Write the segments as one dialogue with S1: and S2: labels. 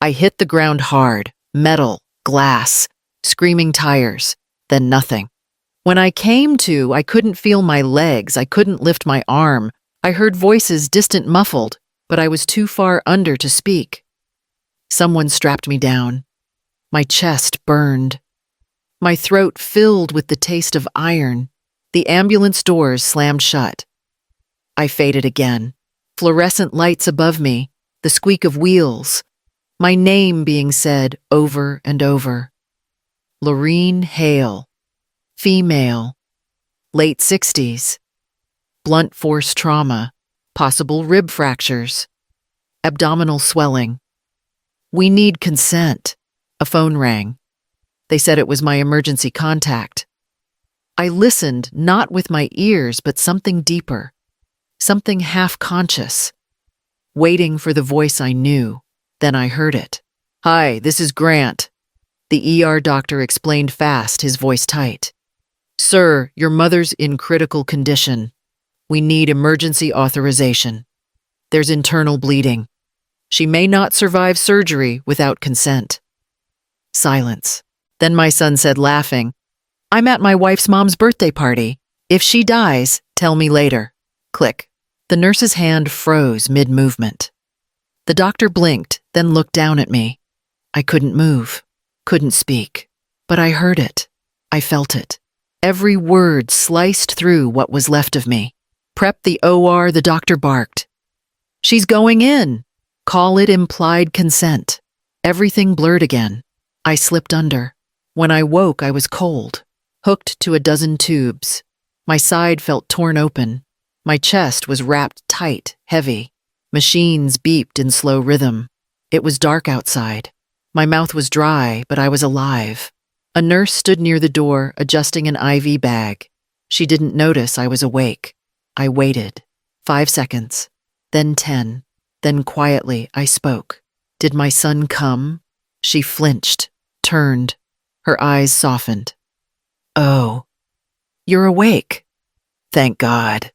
S1: I hit the ground hard, metal, glass, screaming tires, then nothing. When I came to, I couldn't feel my legs, I couldn't lift my arm. I heard voices distant, muffled, but I was too far under to speak. Someone strapped me down. My chest burned. My throat filled with the taste of iron. The ambulance doors slammed shut. I faded again. Fluorescent lights above me, the squeak of wheels, my name being said over and over. Lorene Hale, female, late 60s, blunt force trauma, possible rib fractures, abdominal swelling. We need consent. A phone rang. They said it was my emergency contact. I listened, not with my ears, but something deeper, something half-conscious, waiting for the voice I knew. Then I heard it. "Hi, this is Grant." The ER doctor explained fast, his voice tight. "Sir, your mother's in critical condition. We need emergency authorization. There's internal bleeding. She may not survive surgery without consent." Silence. Then my son said, laughing, "I'm at my wife's mom's birthday party. If she dies, tell me later." Click. The nurse's hand froze mid-movement. The doctor blinked, then looked down at me. I couldn't move, couldn't speak, but I heard it. I felt it. Every word sliced through what was left of me. "Prep the OR," the doctor barked. "She's going in." Call it implied consent. Everything blurred again. I slipped under. When I woke, I was cold, hooked to a dozen tubes. My side felt torn open. My chest was wrapped tight, heavy. Machines beeped in slow rhythm. It was dark outside. My mouth was dry, but I was alive. A nurse stood near the door, adjusting an IV bag. She didn't notice I was awake. I waited. 5 seconds, then 10. Then quietly, I spoke. "Did my son come?" She flinched, turned. Her eyes softened. "Oh, you're awake. Thank God."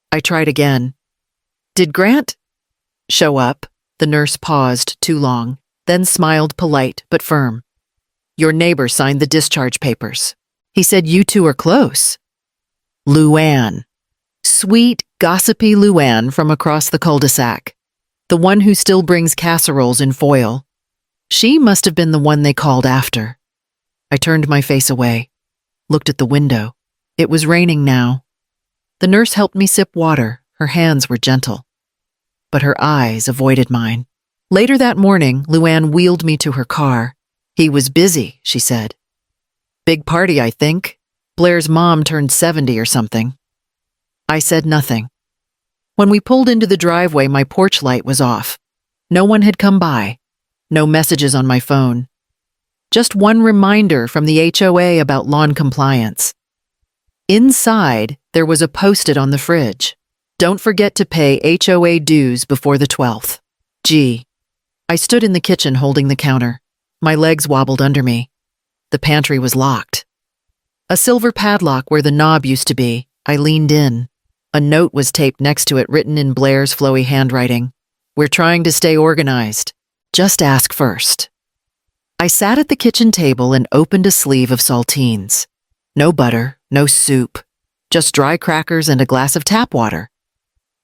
S1: I tried again. "Did Grant show up?" The nurse paused too long, then smiled, polite but firm. "Your neighbor signed the discharge papers. He said you two are close." Luann. Sweet, gossipy Luann from across the cul-de-sac. The one who still brings casseroles in foil. She must have been the one they called after. I turned my face away, looked at the window. It was raining now. The nurse helped me sip water. Her hands were gentle, but her eyes avoided mine. Later that morning, Luann wheeled me to her car. "He was busy," she said. "Big party, I think. Blair's mom turned 70 or something." I said nothing. When we pulled into the driveway, my porch light was off. No one had come by. No messages on my phone. Just one reminder from the HOA about lawn compliance. Inside, there was a post-it on the fridge. "Don't forget to pay HOA dues before the 12th. Gee. I stood in the kitchen holding the counter. My legs wobbled under me. The pantry was locked. A silver padlock where the knob used to be. I leaned in. A note was taped next to it, written in Blair's flowy handwriting. "We're trying to stay organized. Just ask first." I sat at the kitchen table and opened a sleeve of saltines. No butter, no soup, just dry crackers and a glass of tap water.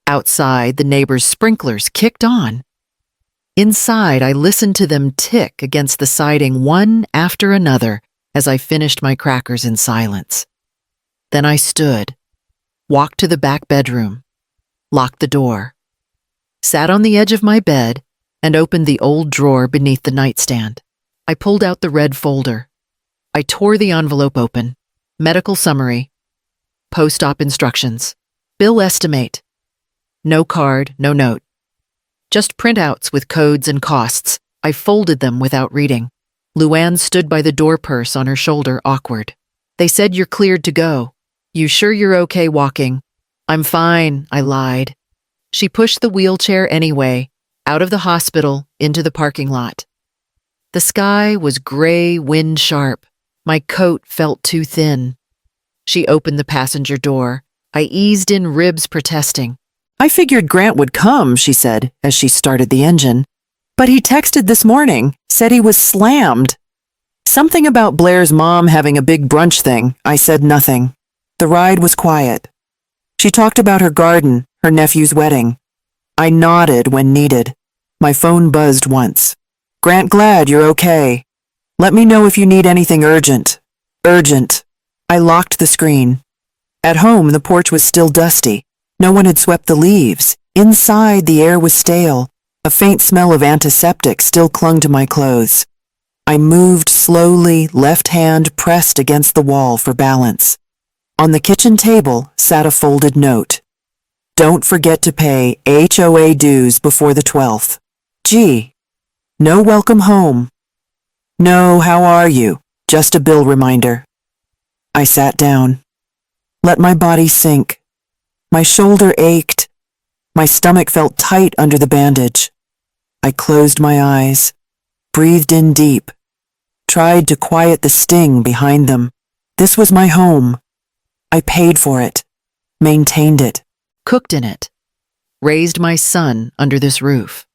S1: Outside, the neighbors' sprinklers kicked on. Inside, I listened to them tick against the siding one after another as I finished my crackers in silence. Then I stood, walked to the back bedroom, locked the door, sat on the edge of my bed, and opened the old drawer beneath the nightstand. I pulled out the red folder. I tore the envelope open. Medical summary. Post-op instructions. Bill estimate. No card, no note. Just printouts with codes and costs. I folded them without reading. Luann stood by the door, purse on her shoulder, awkward. "They said you're cleared to go. You sure you're okay walking?" "I'm fine," I lied. She pushed the wheelchair anyway, out of the hospital, into the parking lot. The sky was gray, wind sharp. My coat felt too thin. She opened the passenger door. I eased in, ribs protesting. "I figured Grant would come," she said as she started the engine. But he texted this morning, said he was slammed. Something about Blair's mom having a big brunch thing. I said nothing. The ride was quiet. She talked about her garden, her nephew's wedding. I nodded when needed. My phone buzzed once. Grant, glad you're okay. Let me know if you need anything urgent. Urgent. I locked the screen. At home, the porch was still dusty. No one had swept the leaves. Inside, the air was stale. A faint smell of antiseptic still clung to my clothes. I moved slowly, left hand pressed against the wall for balance. On the kitchen table sat a folded note. Don't forget to pay HOA dues before the 12th. Gee. No welcome home. No, how are you? Just a bill reminder. I sat down. Let my body sink. My shoulder ached. My stomach felt tight under the bandage. I closed my eyes, breathed in deep, tried to quiet the sting behind them. This was my home. I paid for it, maintained it, cooked in it, raised my son under this roof.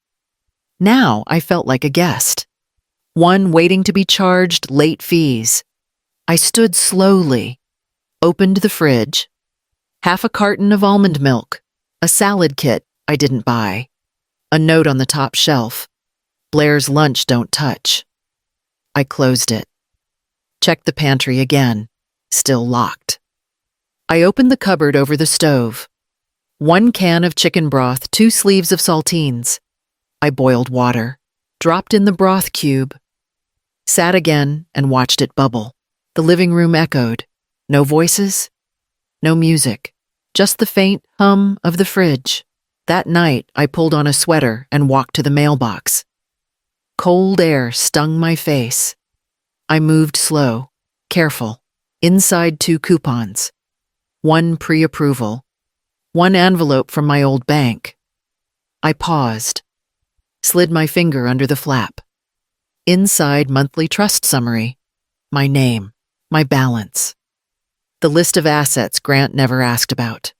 S1: Now I felt like a guest, one waiting to be charged late fees. I stood slowly, opened the fridge, half a carton of almond milk, a salad kit I didn't buy, a note on the top shelf, Blair's lunch don't touch. I closed it, checked the pantry again, still locked. I opened the cupboard over the stove. 1 can of chicken broth, 2 sleeves of saltines. I boiled water, dropped in the broth cube, sat again and watched it bubble. The living room echoed. No voices, no music, just the faint hum of the fridge. That night, I pulled on a sweater and walked to the mailbox. Cold air stung my face. I moved slow, careful, inside 2 coupons. 1 pre-approval, 1 envelope from my old bank. I paused, slid my finger under the flap. Inside monthly trust summary, my name, my balance. The list of assets Grant never asked about.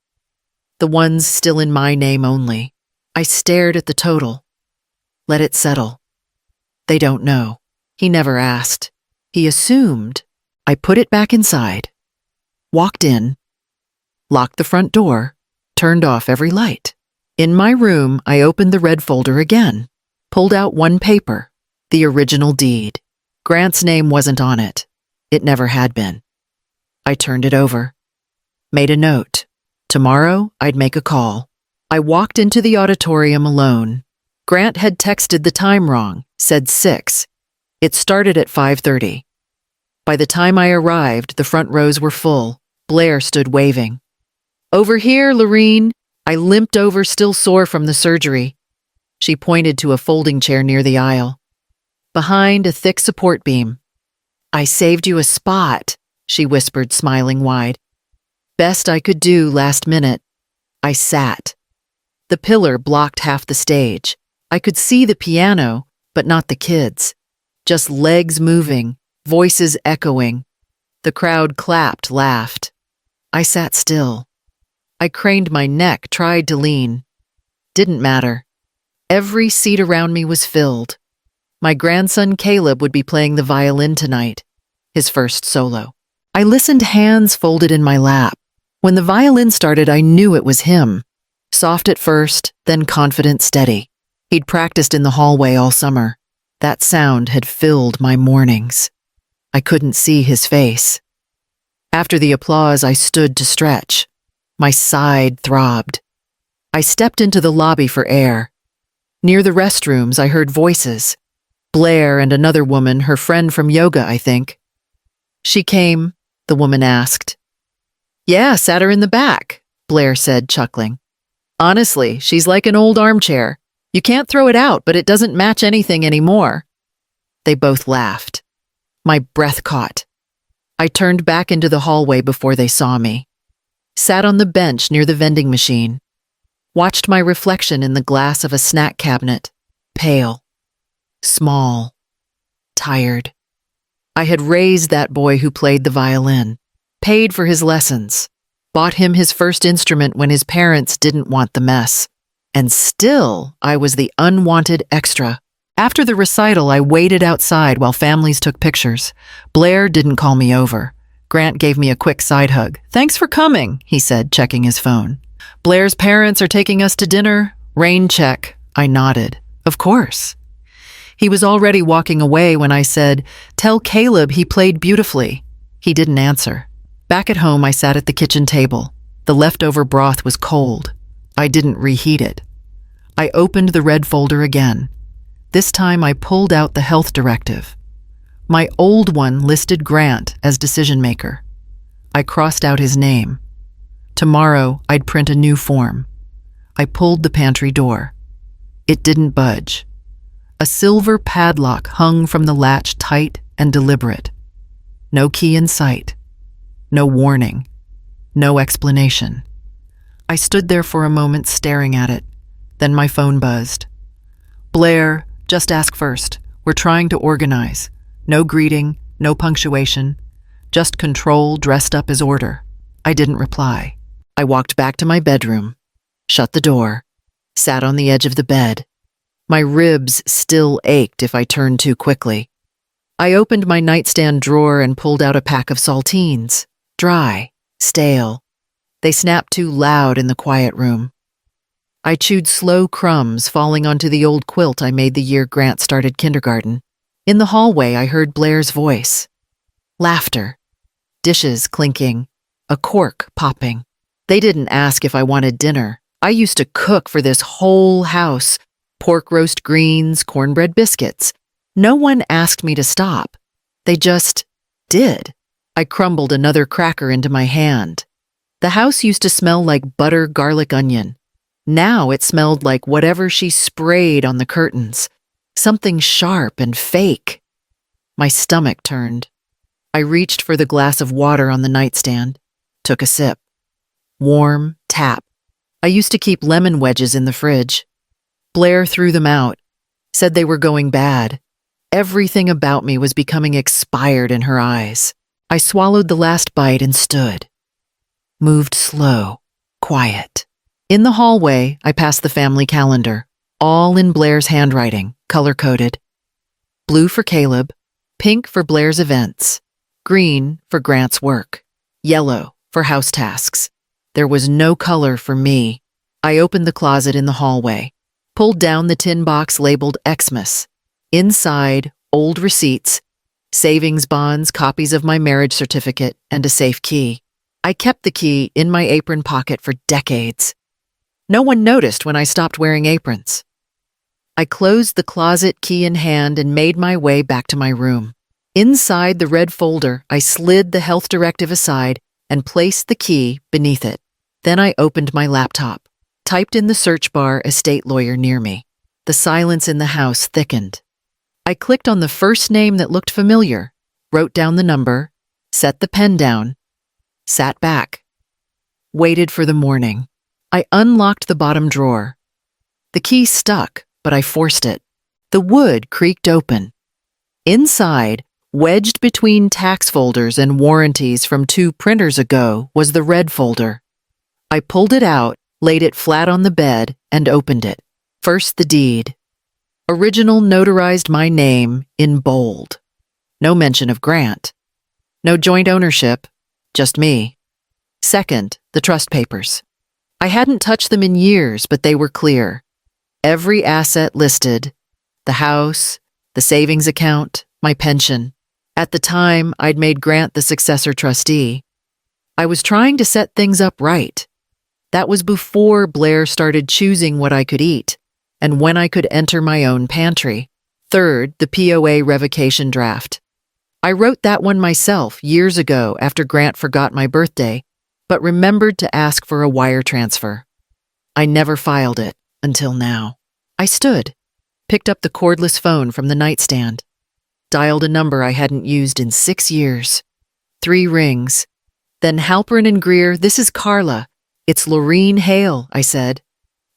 S1: The ones still in my name only. I stared at the total. Let it settle. They don't know. He never asked. He assumed. I put it back inside, walked in, locked the front door, turned off every light. In my room, I opened the red folder again, pulled out 1 paper, the original deed. Grant's name wasn't on it. It never had been. I turned it over, made a note. Tomorrow, I'd make a call. I walked into the auditorium alone. Grant had texted the time wrong, said 6. It started at 5:30. By the time I arrived, the front rows were full. Blair stood waving. Over here, Lorene. I limped over, still sore from the surgery. She pointed to a folding chair near the aisle. Behind, a thick support beam. I saved you a spot, she whispered, smiling wide. Best I could do last minute. I sat. The pillar blocked half the stage. I could see the piano, but not the kids. Just legs moving, voices echoing. The crowd clapped, laughed. I sat still. I craned my neck, tried to lean. Didn't matter. Every seat around me was filled. My grandson Caleb would be playing the violin tonight, his first solo. I listened, hands folded in my lap. When the violin started, I knew it was him. Soft at first, then confident, steady. He'd practiced in the hallway all summer. That sound had filled my mornings. I couldn't see his face. After the applause, I stood to stretch. My side throbbed. I stepped into the lobby for air. Near the restrooms, I heard voices. Blair and another woman, her friend from yoga, I think. She came, the woman asked. Yeah, sat her in the back, Blair said, chuckling. Honestly, she's like an old armchair. You can't throw it out, but it doesn't match anything anymore. They both laughed. My breath caught. I turned back into the hallway before they saw me. Sat on the bench near the vending machine. Watched my reflection in the glass of a snack cabinet. Pale. Small. Tired. I had raised that boy who played the violin. Paid for his lessons. Bought him his first instrument when his parents didn't want the mess. And still, I was the unwanted extra. After the recital, I waited outside while families took pictures. Blair didn't call me over. Grant gave me a quick side hug. "Thanks for coming," he said, checking his phone. "Blair's parents are taking us to dinner. Rain check." I nodded. "Of course." He was already walking away when I said, "Tell Caleb he played beautifully." He didn't answer. Back at home, I sat at the kitchen table. The leftover broth was cold. I didn't reheat it. I opened the red folder again. This time I pulled out the health directive. My old one listed Grant as decision maker. I crossed out his name. Tomorrow, I'd print a new form. I pulled the pantry door. It didn't budge. A silver padlock hung from the latch, tight and deliberate. No key in sight. No warning. No explanation. I stood there for a moment staring at it. Then my phone buzzed. "Blair, just ask first. We're trying to organize. No greeting, no punctuation. Just control dressed up as order." I didn't reply. I walked back to my bedroom, shut the door, sat on the edge of the bed. My ribs still ached if I turned too quickly. I opened my nightstand drawer and pulled out a pack of saltines. Dry, stale. They snapped too loud in the quiet room. I chewed slow crumbs falling onto the old quilt I made the year Grant started kindergarten. In the hallway, I heard Blair's voice. Laughter. Dishes clinking. A cork popping. They didn't ask if I wanted dinner. I used to cook for this whole house. Pork roast greens, cornbread biscuits. No one asked me to stop. They just did. I crumbled another cracker into my hand. The house used to smell like butter, garlic, onion. Now it smelled like whatever she sprayed on the curtains. Something sharp and fake. My stomach turned. I reached for the glass of water on the nightstand. Took a sip. Warm, tap. I used to keep lemon wedges in the fridge. Blair threw them out. Said they were going bad. Everything about me was becoming expired in her eyes. I swallowed the last bite and stood. Moved slow, quiet. In the hallway, I passed the family calendar, all in Blair's handwriting, color-coded. Blue for Caleb, pink for Blair's events, green for Grant's work, yellow for house tasks. There was no color for me. I opened the closet in the hallway, pulled down the tin box labeled Xmas. Inside, old receipts, savings bonds, copies of my marriage certificate, and a safe key. I kept the key in my apron pocket for decades. No one noticed when I stopped wearing aprons. I closed the closet, key in hand, and made my way back to my room. Inside the red folder, I slid the health directive aside and placed the key beneath it. Then I opened my laptop, typed in the search bar estate lawyer near me. The silence in the house thickened. I clicked on the first name that looked familiar, wrote down the number, set the pen down, sat back, waited for the morning. I unlocked the bottom drawer. The key stuck, but I forced it. The wood creaked open. Inside, wedged between tax folders and warranties from 2 printers ago, was the red folder. I pulled it out, laid it flat on the bed, and opened it. First, the deed. Original notarized my name in bold. No mention of Grant. No joint ownership, just me. Second, the trust papers. I hadn't touched them in years, but they were clear. Every asset listed, the house, the savings account, my pension. At the time, I'd made Grant the successor trustee. I was trying to set things up right. That was before Blair started choosing what I could eat and when I could enter my own pantry. Third, the POA revocation draft. I wrote that one myself years ago after Grant forgot my birthday, but remembered to ask for a wire transfer. I never filed it until now. I stood, picked up the cordless phone from the nightstand, dialed a number I hadn't used in 6 years. 3 rings. Then Halperin and Greer, "This is Carla. It's Laureen Hale," I said.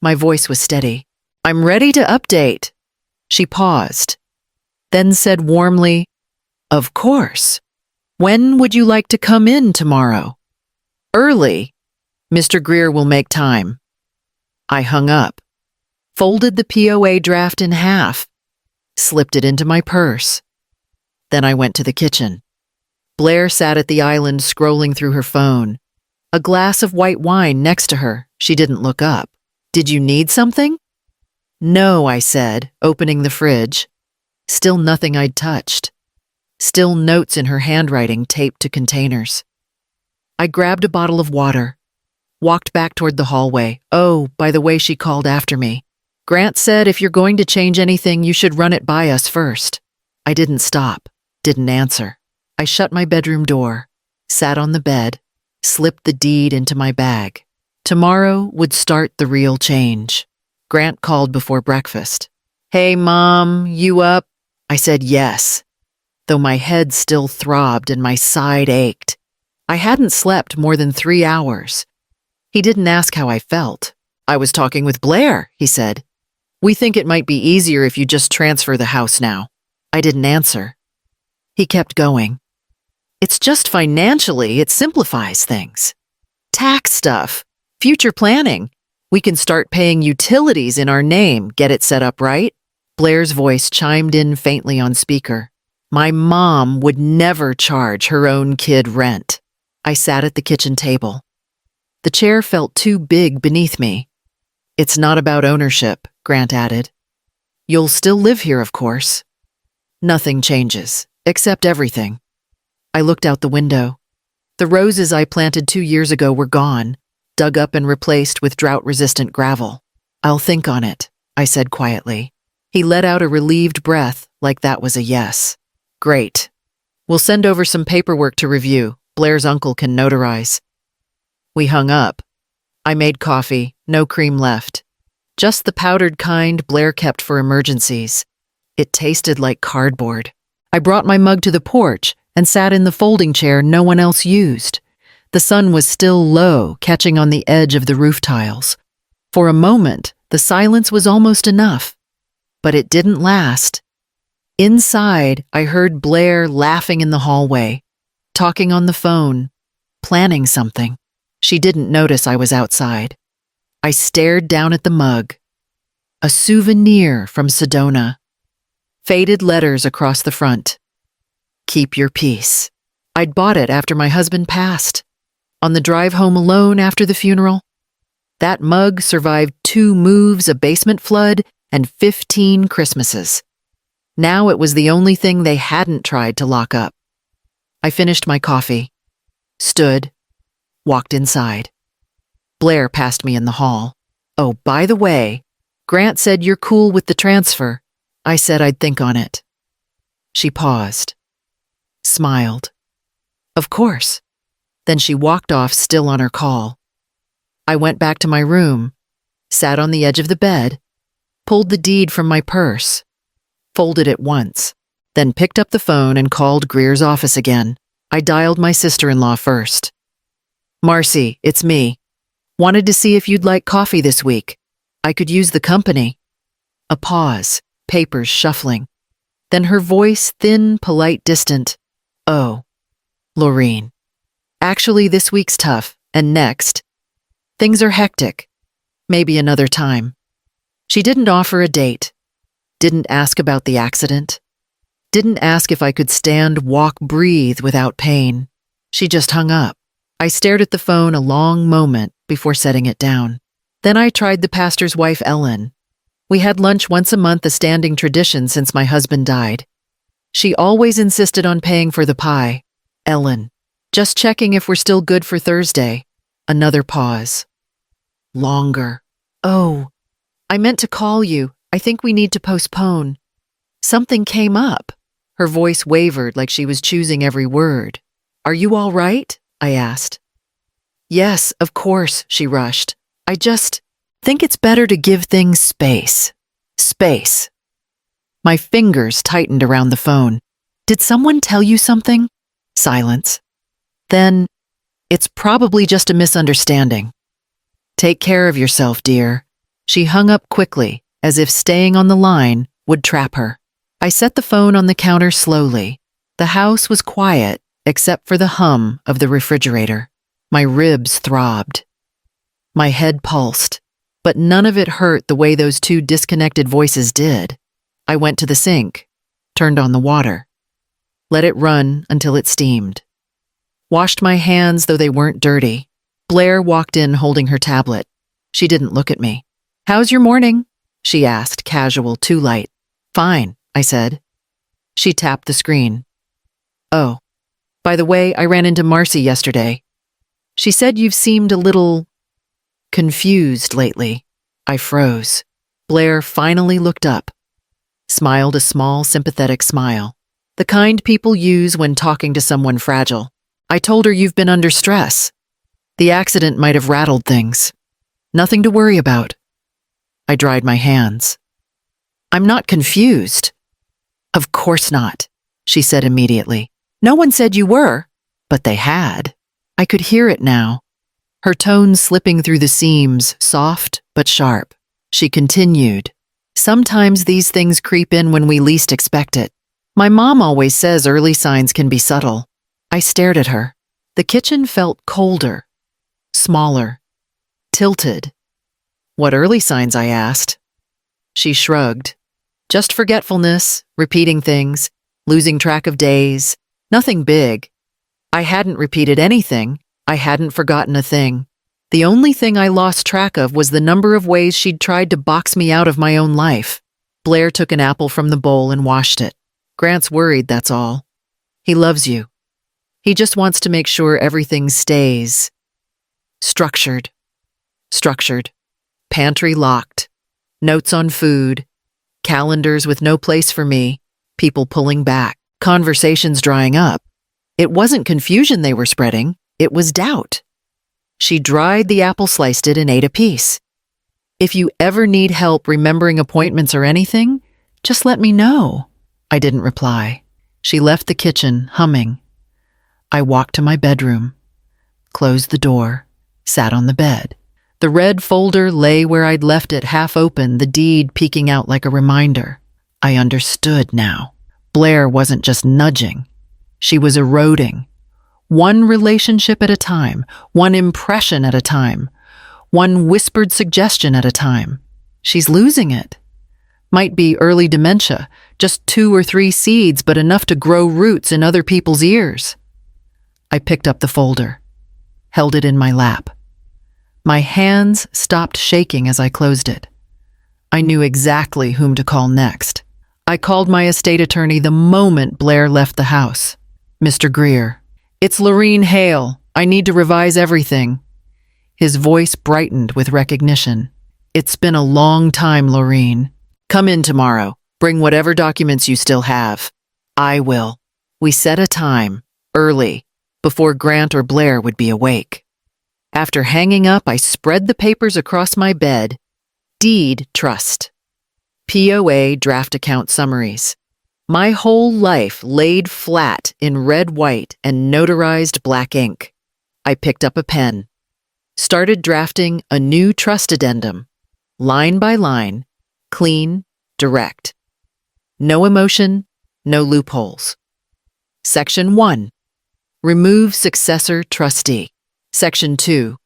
S1: My voice was steady. "I'm ready to update." She paused, then said warmly, "Of course. When would you like to come in tomorrow?" "Early. Mr. Greer will make time." I hung up, folded the POA draft in half, slipped it into my purse. Then I went to the kitchen. Blair sat at the island scrolling through her phone. A glass of white wine next to her. She didn't look up. Did you need something? No, I said, opening the fridge. Still nothing I'd touched. Still notes in her handwriting taped to containers. I grabbed a bottle of water, walked back toward the hallway. Oh, by the way, she called after me. Grant said if you're going to change anything, you should run it by us first. I didn't stop, didn't answer. I shut my bedroom door, sat on the bed, slipped the deed into my bag. Tomorrow would start the real change. Grant called before breakfast. Hey, Mom, you up? I said yes, though my head still throbbed and my side ached. I hadn't slept more than 3 hours. He didn't ask how I felt. I was talking with Blair, he said. We think it might be easier if you just transfer the house now. I didn't answer. He kept going. It's just financially, it simplifies things. Tax stuff, future planning. We can start paying utilities in our name, get it set up right? Blair's voice chimed in faintly on speaker. My mom would never charge her own kid rent. I sat at the kitchen table. The chair felt too big beneath me. It's not about ownership, Grant added. You'll still live here, of course. Nothing changes, except everything. I looked out the window. The roses I planted 2 years ago were gone, dug up and replaced with drought-resistant gravel. I'll think on it, I said quietly. He let out a relieved breath, like that was a yes. Great. We'll send over some paperwork to review. Blair's uncle can notarize. We hung up. I made coffee, no cream left. Just the powdered kind Blair kept for emergencies. It tasted like cardboard. I brought my mug to the porch and sat in the folding chair no one else used. The sun was still low, catching on the edge of the roof tiles. For a moment, the silence was almost enough. But it didn't last. Inside, I heard Blair laughing in the hallway, talking on the phone, planning something. She didn't notice I was outside. I stared down at the mug. A souvenir from Sedona. Faded letters across the front. Keep your peace. I'd bought it after my husband passed. On the drive home alone after the funeral. That mug survived 2 moves, a basement flood, and 15 Christmases. Now it was the only thing they hadn't tried to lock up. I finished my coffee, stood, walked inside. Blair passed me in the hall. Oh, by the way, Grant said you're cool with the transfer. I said I'd think on it. She paused, smiled. Of course. Then she walked off, still on her call. I went back to my room, sat on the edge of the bed, pulled the deed from my purse, folded it once, then picked up the phone and called Greer's office again. I dialed my sister-in-law first. Marcy, it's me. Wanted to see if you'd like coffee this week. I could use the company. A pause, papers shuffling. Then her voice, thin, polite, distant. Oh, Laureen. Actually, this week's tough, and next. Things are hectic. Maybe another time. She didn't offer a date. Didn't ask about the accident. Didn't ask if I could stand, walk, breathe without pain. She just hung up. I stared at the phone a long moment before setting it down. Then I tried the pastor's wife, Ellen. We had lunch once a month, a standing tradition since my husband died. She always insisted on paying for the pie. Ellen, just checking if we're still good for Thursday. Another pause. Longer. Oh, I meant to call you. I think we need to postpone. Something came up. Her voice wavered like she was choosing every word. Are you all right? I asked. Yes, of course, she rushed. I just think it's better to give things space. Space. My fingers tightened around the phone. Did someone tell you something? Silence. Then, it's probably just a misunderstanding. Take care of yourself, dear. She hung up quickly, as if staying on the line would trap her. I set the phone on the counter slowly. The house was quiet, except for the hum of the refrigerator. My ribs throbbed. My head pulsed, but none of it hurt the way those 2 disconnected voices did. I went to the sink, turned on the water, let it run until it steamed. Washed my hands though they weren't dirty. Blair walked in holding her tablet. She didn't look at me. "How's your morning?" she asked, casual, too light. "Fine," I said. She tapped the screen. "Oh, by the way, I ran into Marcy yesterday. She said you've seemed a little confused lately." I froze. Blair finally looked up, smiled a small, sympathetic smile, the kind people use when talking to someone fragile. I told her you've been under stress. The accident might have rattled things. Nothing to worry about. I dried my hands. "I'm not confused." "Of course not," she said immediately. "No one said you were." But they had. I could hear it now. Her tone slipping through the seams, soft but sharp. She continued, "Sometimes these things creep in when we least expect it. My mom always says early signs can be subtle." I stared at her. The kitchen felt colder, smaller, tilted. "What early signs?" I asked. She shrugged. "Just forgetfulness, repeating things, losing track of days. Nothing big." I hadn't repeated anything. I hadn't forgotten a thing. The only thing I lost track of was the number of ways she'd tried to box me out of my own life. Blair took an apple from the bowl and washed it. "Grant's worried, that's all. He loves you. He just wants to make sure everything stays structured. Structured. Pantry locked. Notes on food. Calendars with no place for me. People pulling back. Conversations drying up. It wasn't confusion they were spreading. It was doubt." She dried the apple, sliced it, and ate a piece. "If you ever need help remembering appointments or anything, just let me know." I didn't reply. She left the kitchen, humming. I walked to my bedroom, closed the door, sat on the bed. The red folder lay where I'd left it, half open, the deed peeking out like a reminder. I understood now. Blair wasn't just nudging. She was eroding. One relationship at a time, one impression at a time, one whispered suggestion at a time. She's losing it. Might be early dementia, just 2 or 3 seeds, but enough to grow roots in other people's ears. I picked up the folder, held it in my lap. My hands stopped shaking as I closed it. I knew exactly whom to call next. I called my estate attorney the moment Blair left the house. "Mr. Greer, it's Lorene Hale. I need to revise everything." His voice brightened with recognition. "It's been a long time, Lorene. Come in tomorrow. Bring whatever documents you still have. I will." We set a time, early, before Grant or Blair would be awake. After hanging up, I spread the papers across my bed. Deed trust. POA draft account summaries. My whole life laid flat in red, white, and notarized black ink. I picked up a pen, started drafting a new trust addendum, line by line, clean, direct. No emotion, no loopholes. Section 1. Remove successor trustee. Section 2.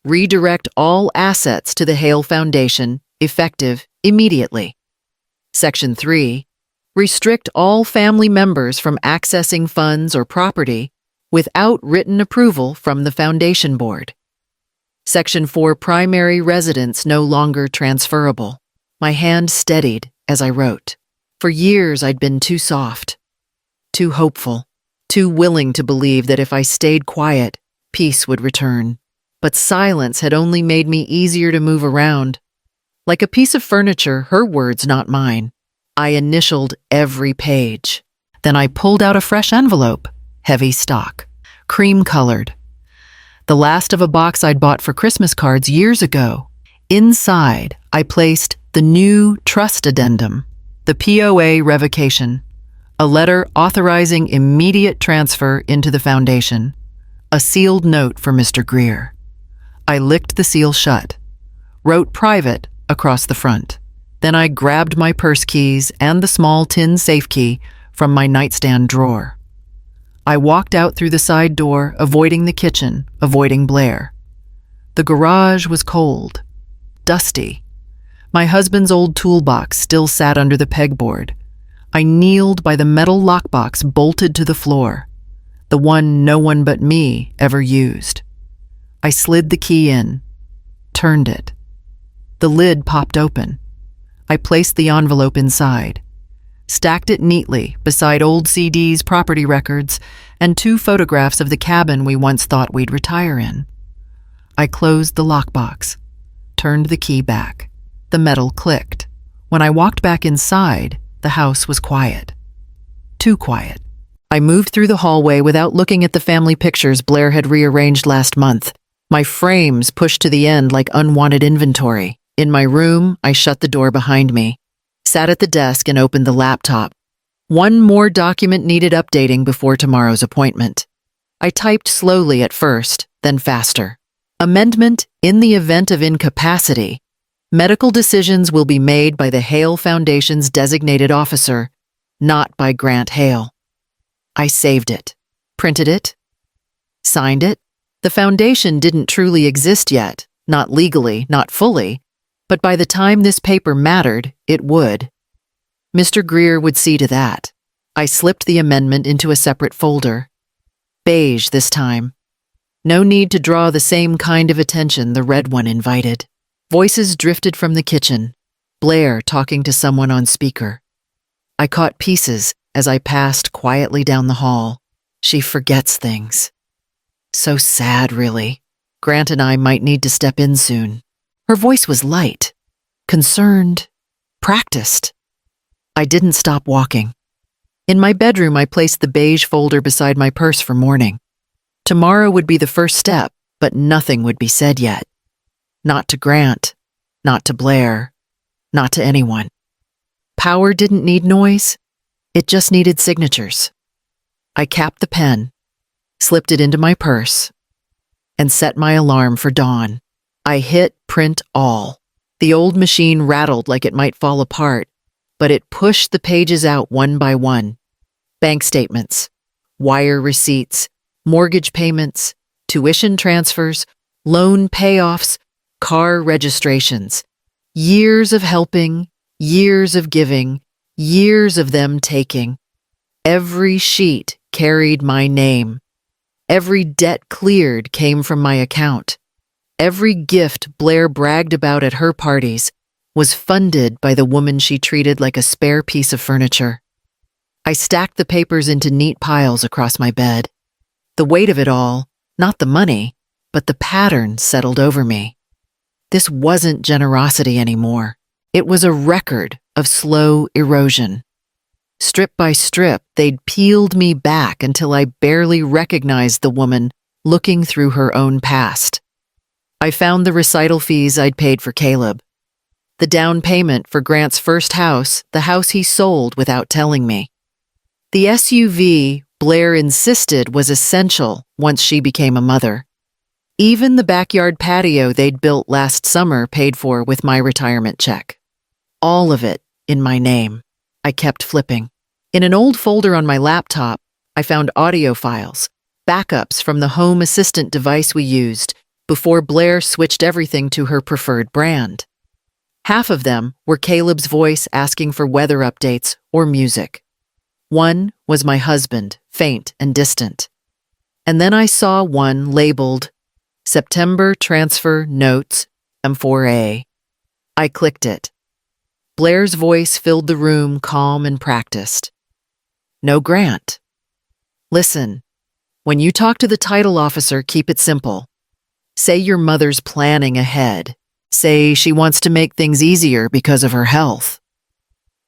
S1: Redirect all assets to the Hale Foundation, effective immediately. Section 3. Restrict all family members from accessing funds or property without written approval from the Foundation Board. Section 4. Primary residence no longer transferable. My hand steadied as I wrote. For years I'd been too soft, too hopeful, too willing to believe that if I stayed quiet, peace would return. But silence had only made me easier to move around. Like a piece of furniture, her words, not mine. I initialed every page. Then I pulled out a fresh envelope, heavy stock, cream-colored. The last of a box I'd bought for Christmas cards years ago. Inside, I placed the new trust addendum, the POA revocation, a letter authorizing immediate transfer into the foundation, a sealed note for Mr. Greer. I licked the seal shut, wrote private across the front. Then I grabbed my purse keys and the small tin safe key from my nightstand drawer. I walked out through the side door, avoiding the kitchen, avoiding Blair. The garage was cold, dusty. My husband's old toolbox still sat under the pegboard. I kneeled by the metal lockbox bolted to the floor, the one no one but me ever used. I slid the key in, turned it. The lid popped open. I placed the envelope inside, stacked it neatly beside old CDs, property records, and 2 photographs of the cabin we once thought we'd retire in. I closed the lockbox, turned the key back. The metal clicked. When I walked back inside, the house was quiet. Too quiet. I moved through the hallway without looking at the family pictures Blair had rearranged last month. My frames pushed to the end like unwanted inventory. In my room, I shut the door behind me, sat at the desk and opened the laptop. One more document needed updating before tomorrow's appointment. I typed slowly at first, then faster. Amendment: in the event of incapacity, medical decisions will be made by the Hale Foundation's designated officer, not by Grant Hale. I saved it, printed it, signed it. The foundation didn't truly exist yet, not legally, not fully, but by the time this paper mattered, it would. Mr. Greer would see to that. I slipped the amendment into a separate folder. Beige this time. No need to draw the same kind of attention the red one invited. Voices drifted from the kitchen, Blair talking to someone on speaker. I caught pieces as I passed quietly down the hall. She forgets things. So sad, really. Grant and I might need to step in soon. Her voice was light, concerned, practiced. I didn't stop walking. In my bedroom, I placed the beige folder beside my purse for morning. Tomorrow would be the first step, but nothing would be said yet. Not to Grant, not to Blair, not to anyone. Power didn't need noise. It just needed signatures. I capped the pen, slipped it into my purse, and set my alarm for dawn. I hit print all. The old machine rattled like it might fall apart, but it pushed the pages out one by one. Bank statements, wire receipts, mortgage payments, tuition transfers, loan payoffs, car registrations. Years of helping, years of giving, years of them taking. Every sheet carried my name. Every debt cleared came from my account. Every gift Blair bragged about at her parties was funded by the woman she treated like a spare piece of furniture. I stacked the papers into neat piles across my bed. The weight of it all, not the money, but the pattern settled over me. This wasn't generosity anymore. It was a record of slow erosion. Strip by strip, they'd peeled me back until I barely recognized the woman looking through her own past. I found the recital fees I'd paid for Caleb. The down payment for Grant's first house, the house he sold without telling me. The SUV Blair insisted was essential once she became a mother. Even the backyard patio they'd built last summer paid for with my retirement check. All of it in my name. I kept flipping. In an old folder on my laptop, I found audio files, backups from the home assistant device we used before Blair switched everything to her preferred brand. Half of them were Caleb's voice asking for weather updates or music. One was my husband, faint and distant. And then I saw one labeled September Transfer Notes M4A. I clicked it. Blair's voice filled the room, calm and practiced. No Grant. Listen, when you talk to the title officer, keep it simple. Say your mother's planning ahead. Say she wants to make things easier because of her health.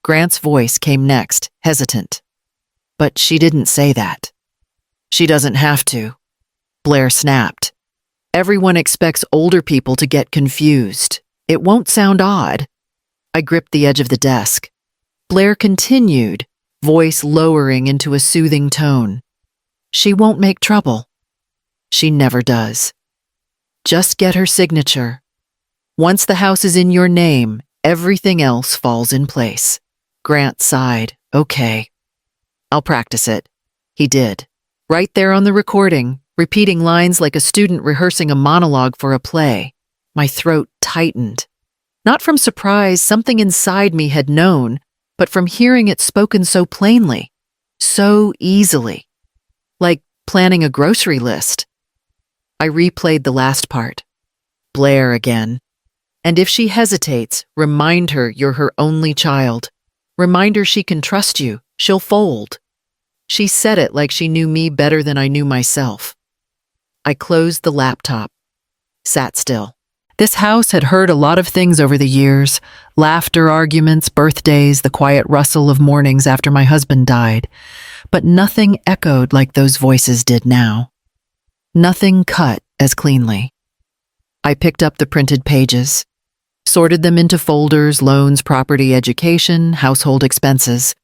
S1: Grant's voice came next, hesitant. But she didn't say that. She doesn't have to. Blair snapped. Everyone expects older people to get confused. It won't sound odd. I gripped the edge of the desk. Blair continued, voice lowering into a soothing tone. She won't make trouble. She never does. Just get her signature. Once the house is in your name, everything else falls in place. Grant sighed. Okay. I'll practice it. He did. Right there on the recording, repeating lines like a student rehearsing a monologue for a play. My throat tightened. Not from surprise, something inside me had known, but from hearing it spoken so plainly, so easily, like planning a grocery list. I replayed the last part. Blair again. And if she hesitates, remind her you're her only child. Remind her she can trust you. She'll fold. She said it like she knew me better than I knew myself. I closed the laptop, sat still. This house had heard a lot of things over the years: laughter, arguments, birthdays, the quiet rustle of mornings after my husband died. But nothing echoed like those voices did now. Nothing cut as cleanly. I picked up the printed pages, sorted them into folders: loans, property, education, household expenses.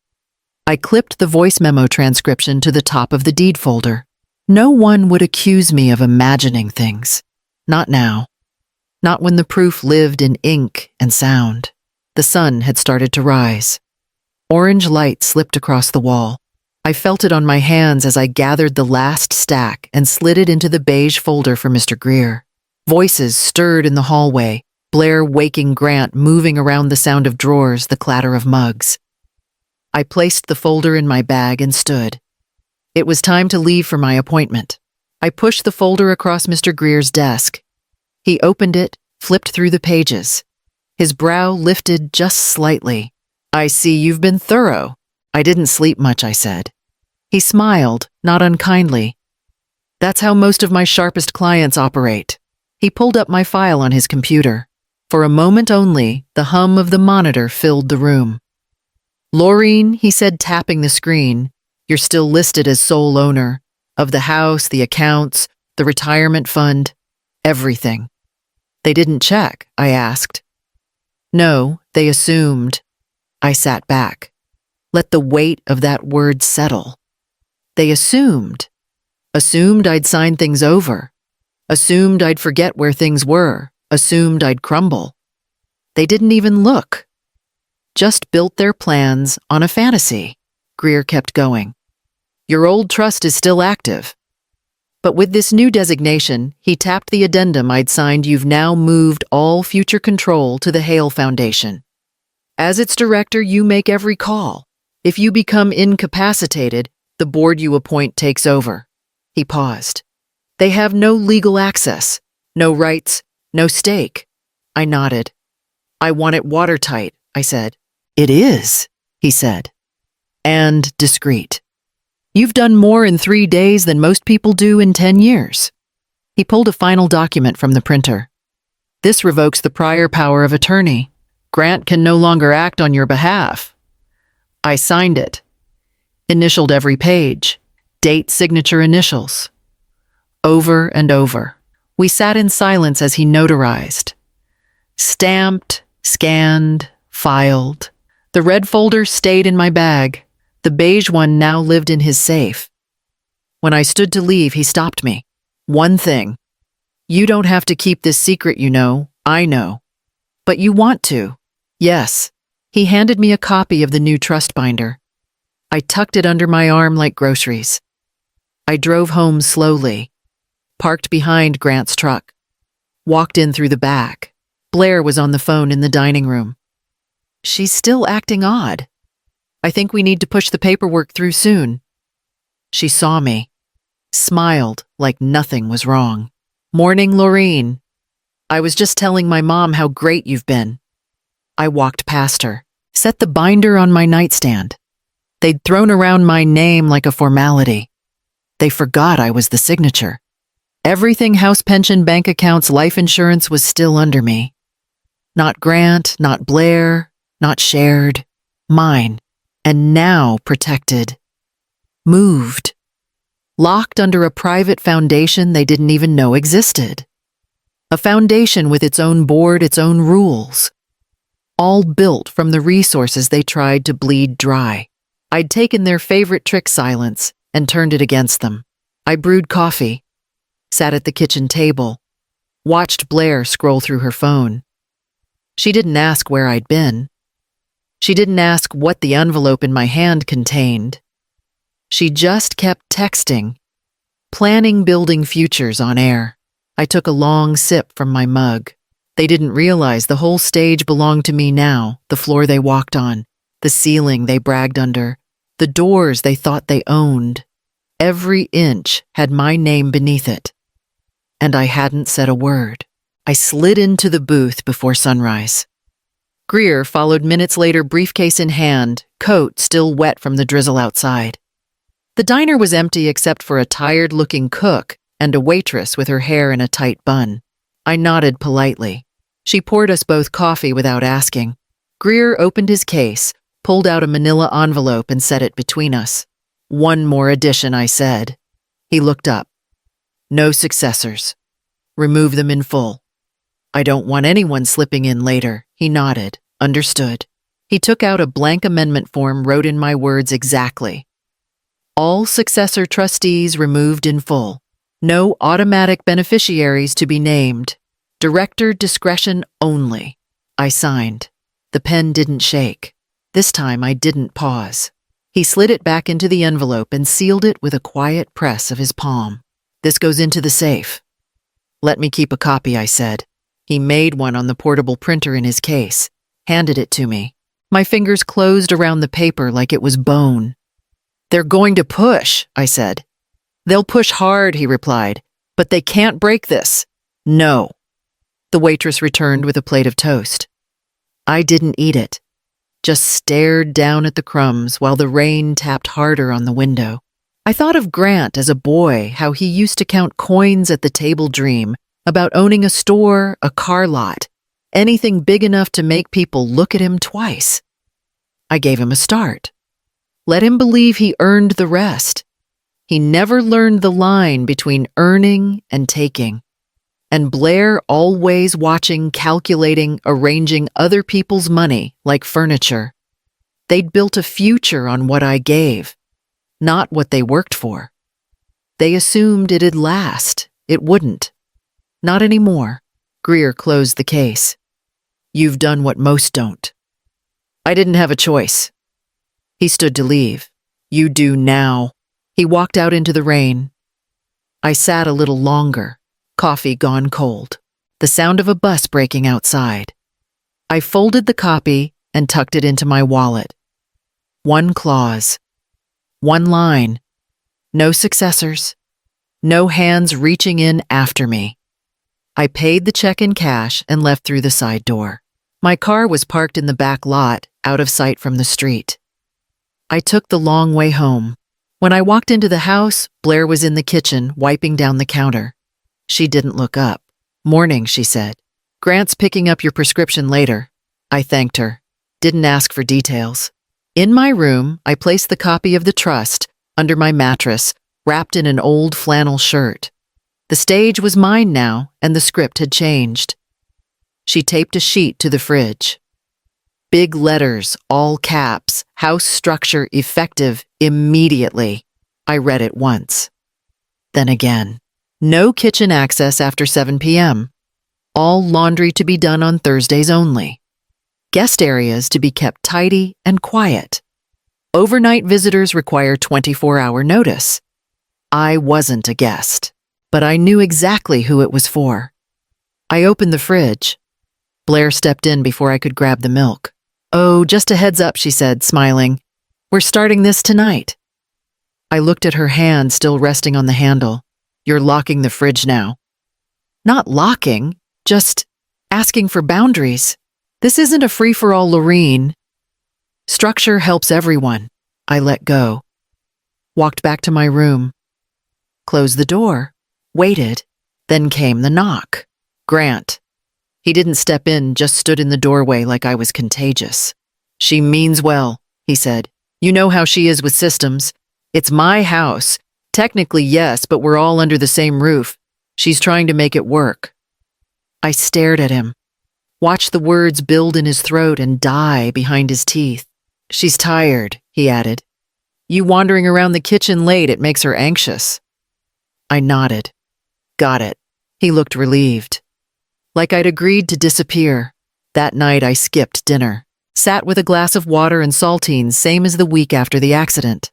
S1: I clipped the voice memo transcription to the top of the deed folder. No one would accuse me of imagining things. Not now. Not when the proof lived in ink and sound. The sun had started to rise. Orange light slipped across the wall. I felt it on my hands as I gathered the last stack and slid it into the beige folder for Mr. Greer. Voices stirred in the hallway, Blair waking Grant, moving around the sound of drawers, the clatter of mugs. I placed the folder in my bag and stood. It was time to leave for my appointment. I pushed the folder across Mr. Greer's desk. He opened it, flipped through the pages. His brow lifted just slightly. "I see you've been thorough." "I didn't sleep much," I said. He smiled, not unkindly. "That's how most of my sharpest clients operate." He pulled up my file on his computer. For a moment only, the hum of the monitor filled the room. "Laureen," he said, tapping the screen, "you're still listed as sole owner of the house, the accounts, the retirement fund, everything." "They didn't check?" I asked. "No, they assumed." I sat back. Let the weight of that word settle. They assumed. Assumed I'd sign things over. Assumed I'd forget where things were. Assumed I'd crumble. They didn't even look. Just built their plans on a fantasy. Greer kept going. "Your old trust is still active." But with this new designation, he tapped the addendum I'd signed. "You've now moved all future control to the Hale Foundation. As its director, you make every call. If you become incapacitated, the board you appoint takes over." He paused. "They have no legal access, no rights, no stake." I nodded. "I want it watertight," I said. "It is," he said. "And discreet. You've done more in 3 days than most people do in 10 years. He pulled a final document from the printer. "This revokes the prior power of attorney. Grant can no longer act on your behalf." I signed it. Initialed every page. Date, signature, initials. Over and over. We sat in silence as he notarized. Stamped, scanned, filed. The red folder stayed in my bag. The beige one now lived in his safe. When I stood to leave, he stopped me. "One thing. You don't have to keep this secret, you know. I know. But you want to." "Yes." He handed me a copy of the new trust binder. I tucked it under my arm like groceries. I drove home slowly, parked behind Grant's truck, walked in through the back. Blair was on the phone in the dining room. "She's still acting odd. I think we need to push the paperwork through soon." She saw me, smiled like nothing was wrong. "Morning, Laureen. I was just telling my mom how great you've been." I walked past her, set the binder on my nightstand. They'd thrown around my name like a formality. They forgot I was the signature. Everything: house, pension, bank accounts, life insurance, was still under me. Not Grant, not Blair, not shared. Mine. And now protected. Moved. Locked under a private foundation they didn't even know existed. A foundation with its own board, its own rules. All built from the resources they tried to bleed dry. I'd taken their favorite trick, silence, and turned it against them. I brewed coffee, sat at the kitchen table, watched Blair scroll through her phone. She didn't ask where I'd been. She didn't ask what the envelope in my hand contained. She just kept texting, planning building futures on air. I took a long sip from my mug. They didn't realize the whole stage belonged to me now, the floor they walked on, the ceiling they bragged under, the doors they thought they owned. Every inch had my name beneath it. And I hadn't said a word. I slid into the booth before sunrise. Greer followed minutes later, briefcase in hand, coat still wet from the drizzle outside. The diner was empty except for a tired-looking cook and a waitress with her hair in a tight bun. I nodded politely. She poured us both coffee without asking. Greer opened his case, pulled out a manila envelope and set it between us. "One more addition," I said. He looked up. "No successors. Remove them in full." "I don't want anyone slipping in later." He nodded. "Understood." He took out a blank amendment form, wrote in my words exactly. "All successor trustees removed in full. No automatic beneficiaries to be named. Director discretion only." I signed. The pen didn't shake. This time I didn't pause. He slid it back into the envelope and sealed it with a quiet press of his palm. "This goes into the safe." "Let me keep a copy," I said. He made one on the portable printer in his case, handed it to me. My fingers closed around the paper like it was bone. "They're going to push," I said. "They'll push hard," he replied, "but they can't break this." "No." The waitress returned with a plate of toast. I didn't eat it, just stared down at the crumbs while the rain tapped harder on the window. I thought of Grant as a boy, how he used to count coins at the table, dream about owning a store, a car lot, anything big enough to make people look at him twice. I gave him a start. Let him believe he earned the rest. He never learned the line between earning and taking. And Blair always watching, calculating, arranging other people's money like furniture. They'd built a future on what I gave, not what they worked for. They assumed it'd last. It wouldn't. Not anymore. Greer closed the case. "You've done what most don't." I didn't have a choice. He stood to leave. "You do now." He walked out into the rain. I sat a little longer, coffee gone cold, the sound of a bus braking outside. I folded the copy and tucked it into my wallet. One clause. One line. No successors. No hands reaching in after me. I paid the check in cash and left through the side door. My car was parked in the back lot, out of sight from the street. I took the long way home. When I walked into the house, Blair was in the kitchen, wiping down the counter. She didn't look up. "Morning," she said. "Grant's picking up your prescription later." I thanked her. Didn't ask for details. In my room, I placed the copy of the trust under my mattress, wrapped in an old flannel shirt. The stage was mine now, and the script had changed. She taped a sheet to the fridge. Big letters, all caps, house structure effective immediately. I read it once. Then again. No kitchen access after 7 p.m. All laundry to be done on Thursdays only. Guest areas to be kept tidy and quiet. Overnight visitors require 24-hour notice. I wasn't a guest, but I knew exactly who it was for. I opened the fridge. Blair stepped in before I could grab the milk. "Oh, just a heads up," she said, smiling. "We're starting this tonight." I looked at her hand still resting on the handle. "You're locking the fridge now." "Not locking, just asking for boundaries. This isn't a free-for-all, Lorene. Structure helps everyone." I let go. Walked back to my room. Closed the door. Waited. Then came the knock. Grant. He didn't step in, just stood in the doorway like I was contagious. "She means well," he said. "You know how she is with systems. It's my house. Technically, yes, but we're all under the same roof. She's trying to make it work." I stared at him, watched the words build in his throat and die behind his teeth. "She's tired," he added. "You wandering around the kitchen late, it makes her anxious." I nodded. "Got it." He looked relieved. Like I'd agreed to disappear. That night I skipped dinner, sat with a glass of water and saltines, same as the week after the accident.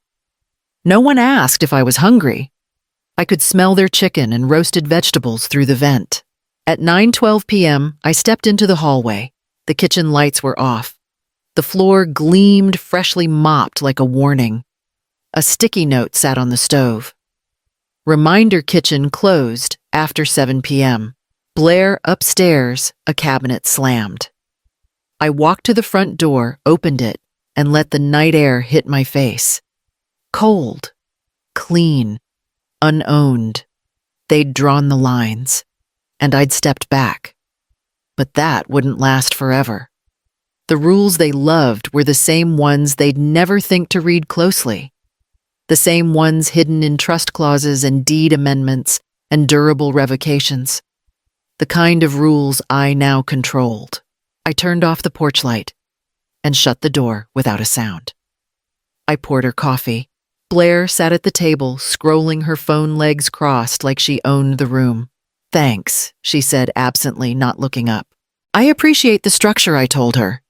S1: No one asked if I was hungry. I could smell their chicken and roasted vegetables through the vent. At 9:12 p.m., I stepped into the hallway. The kitchen lights were off. The floor gleamed freshly mopped like a warning. A sticky note sat on the stove. Reminder kitchen closed after 7 p.m. Blair upstairs, a cabinet slammed. I walked to the front door, opened it, and let the night air hit my face. Cold, clean, unowned. They'd drawn the lines, and I'd stepped back. But that wouldn't last forever. The rules they loved were the same ones they'd never think to read closely. The same ones hidden in trust clauses and deed amendments and durable revocations. The kind of rules I now controlled. I turned off the porch light and shut the door without a sound. I poured her coffee. Blair sat at the table, scrolling her phone, legs crossed like she owned the room. "Thanks," she said absently, not looking up. "I appreciate the structure," I told her.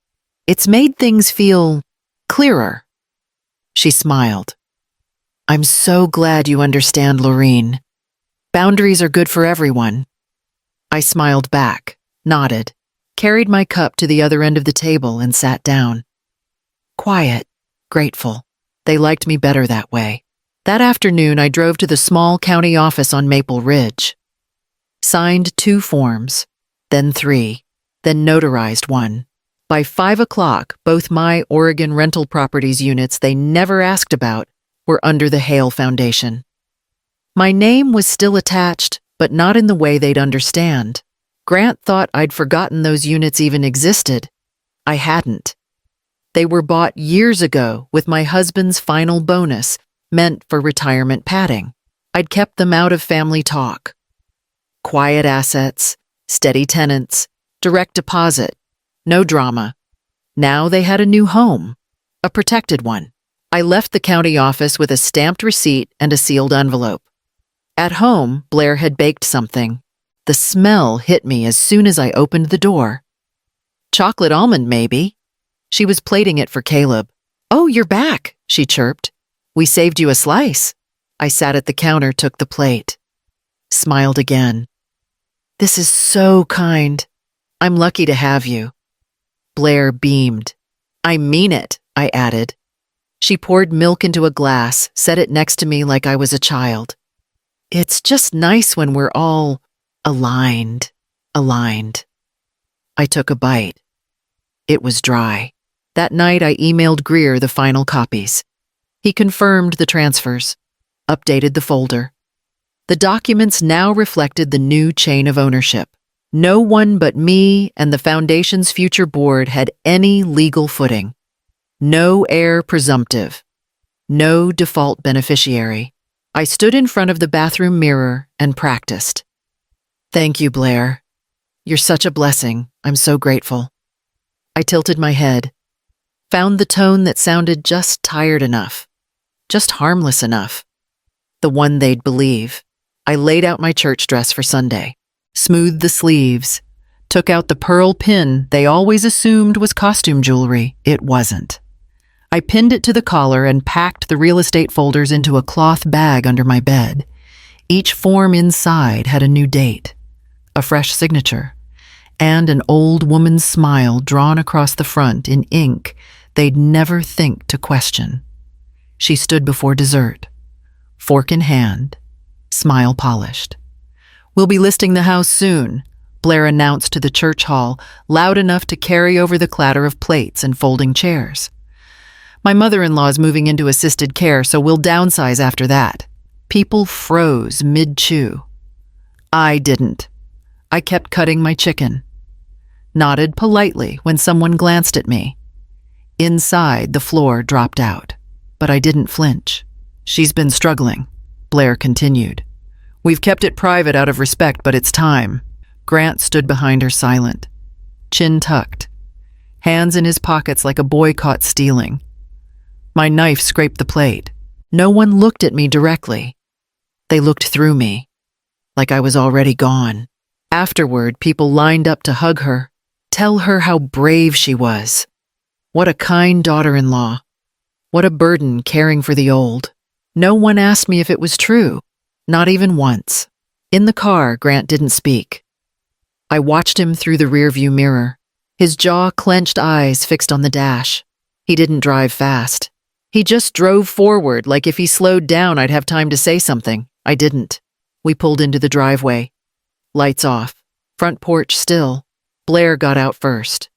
S1: "It's made things feel clearer." She smiled. "I'm so glad you understand, Lorene. Boundaries are good for everyone." I smiled back, nodded, carried my cup to the other end of the table and sat down. Quiet, grateful. They liked me better that way. That afternoon, I drove to the small county office on Maple Ridge. Signed 2 forms, then 3, then notarized 1. By 5 o'clock, both my Oregon rental properties units they never asked about were under the Hale Foundation. My name was still attached, but not in the way they'd understand. Grant thought I'd forgotten those units even existed. I hadn't. They were bought years ago with my husband's final bonus, meant for retirement padding. I'd kept them out of family talk. Quiet assets, steady tenants, direct deposit, no drama. Now they had a new home, a protected one. I left the county office with a stamped receipt and a sealed envelope. At home, Blair had baked something. The smell hit me as soon as I opened the door. "Chocolate almond, maybe?" She was plating it for Caleb. "Oh, you're back," she chirped. "We saved you a slice." I sat at the counter, took the plate. Smiled again. "This is so kind. I'm lucky to have you." Blair beamed. "I mean it," I added. She poured milk into a glass, set it next to me like I was a child. "It's just nice when we're all aligned. I took a bite. It was dry. That night I emailed Greer the final copies. He confirmed the transfers, updated the folder. The documents now reflected the new chain of ownership. No one but me and the Foundation's future board had any legal footing. No heir presumptive. No default beneficiary. I stood in front of the bathroom mirror and practiced. "Thank you, Blair. You're such a blessing. I'm so grateful." I tilted my head, found the tone that sounded just tired enough, just harmless enough, the one they'd believe. I laid out my church dress for Sunday, smoothed the sleeves, took out the pearl pin they always assumed was costume jewelry. It wasn't. I pinned it to the collar and packed the real estate folders into a cloth bag under my bed. Each form inside had a new date, a fresh signature, and an old woman's smile drawn across the front in ink they'd never think to question. She stood before dessert, fork in hand, smile polished. "We'll be listing the house soon," Blair announced to the church hall, loud enough to carry over the clatter of plates and folding chairs. "My mother-in-law's moving into assisted care, so we'll downsize after that." People froze mid-chew. I didn't. I kept cutting my chicken. Nodded politely when someone glanced at me. Inside, the floor dropped out, but I didn't flinch. "She's been struggling," Blair continued. "We've kept it private out of respect, but it's time." Grant stood behind her silent, chin tucked, hands in his pockets like a boy caught stealing. My knife scraped the plate. No one looked at me directly. They looked through me, like I was already gone. Afterward, people lined up to hug her, tell her how brave she was. What a kind daughter-in-law. What a burden caring for the old. No one asked me if it was true, not even once. In the car, Grant didn't speak. I watched him through the rearview mirror, his jaw-clenched eyes fixed on the dash. He didn't drive fast. He just drove forward, like if he slowed down I'd have time to say something. I didn't. We pulled into the driveway. Lights off. Front porch still. Blair got out first.